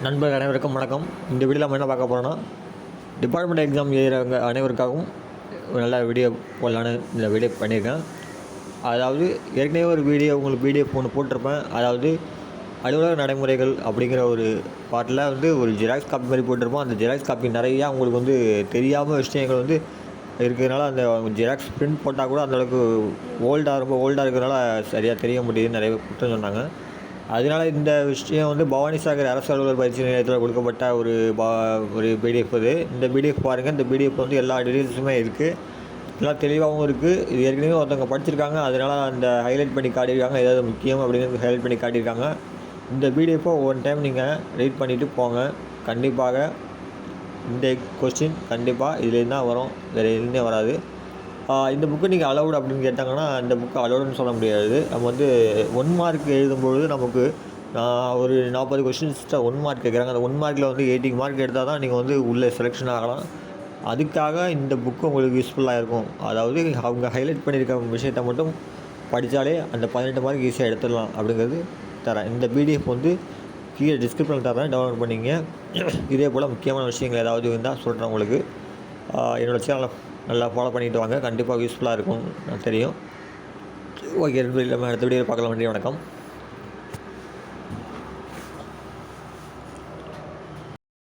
நண்பர்கள் அனைவருக்கும் வணக்கம். இந்த வீடியோவில் நம்ம என்ன பார்க்க போகிறோன்னா, டிபார்ட்மெண்ட் எக்ஸாம் எழுதுகிறவங்க அனைவருக்காகவும் ஒரு நல்ல வீடியோ போடலான்னு இந்த வீடியோ பண்ணியிருக்கேன். அதாவது ஏற்கனவே ஒரு உங்களுக்கு பிடிஎஃப் ஒன்று போட்டிருப்பேன். அதாவது அலுவலக நடைமுறைகள் அப்படிங்கிற ஒரு பாட்டில் ஒரு ஜெராக்ஸ் காப்பி மாதிரி போட்டிருப்போம். அந்த ஜெராக்ஸ் காப்பி நிறையா உங்களுக்கு தெரியாமல் விஷயங்கள் இருக்கிறதுனால, அந்த ஜெராக்ஸ் பிரிண்ட் போட்டால் கூட அந்தளவுக்கு ரொம்ப ஓல்டாக இருக்கிறதுனால சரியாக தெரிய முடியுதுன்னு நிறைய குற்றம் சொன்னாங்க. அதனால் இந்த விஷயம் பவானி சாகர் அரசு அலுவலர் பயிற்சி நிலையத்தில் கொடுக்கப்பட்ட ஒரு பிடிஎஃப் இது. இந்த பிடிஎஃப் பாருங்கள். இந்த பிடிஎஃப் எல்லா டீட்டெயில்ஸுமே இருக்குது. எல்லாம் தெளிவாகவும் இருக்குது. இது ஏற்கனவே ஒருத்தவங்க படிச்சிருக்காங்க. அதனால் அந்த ஹைலைட் பண்ணி காட்டியிருக்காங்க. ஏதாவது முக்கியம் அப்படிங்கிறது ஹைலைட் பண்ணி காட்டியிருக்காங்க. இந்த பிடிஎஃப்பை ஒன் டைம் நீங்கள் ரீட் பண்ணிவிட்டு போங்க. கண்டிப்பாக இந்த கொஸ்டின் கண்டிப்பாக இதுலேருந்து தான் வரும், வேறு எதுவுமே வராது. இந்த புக்கு நீங்கள் அலவுட் அப்படின்னு கேட்டாங்கன்னா, இந்த புக்கு அலவுடுன்னு சொல்ல முடியாது. நம்ம 1 மார்க் எழுதும்பொழுது நமக்கு ஒரு 40 கொஸ்டின்ஸ்ட்ட 1 மார்க் கேட்குறாங்க. அந்த 1 மார்க்கில் 80 மார்க் எடுத்தால் தான் நீங்கள் உள்ளே செலெக்ஷன் ஆகலாம். அதுக்காக இந்த புக்கு உங்களுக்கு யூஸ்ஃபுல்லாக இருக்கும். அதாவது அவங்க ஹைலைட் பண்ணியிருக்க விஷயத்தை மட்டும் படித்தாலே அந்த 18 மார்க் ஈஸியாக எடுத்துடலாம் அப்படிங்கிறது தரேன். இந்த பிடிஎஃப் கீழே டிஸ்கிரிப்ஷனில் தரேன், டவுன்லோட் பண்ணிங்க. இதே போல் முக்கியமான விஷயங்கள் ஏதாவது இருந்தால் சொல்கிறேன் உங்களுக்கு. என்னோடய சேனலை நல்லா ஃபாலோ பண்ணிட்டு வாங்க. கண்டிப்பாக யூஸ்ஃபுல்லாக இருக்கும், தெரியும். ஓகே, நம்ம அடுத்த வீடியோவில் பார்க்கலாம். நன்றி, வணக்கம்.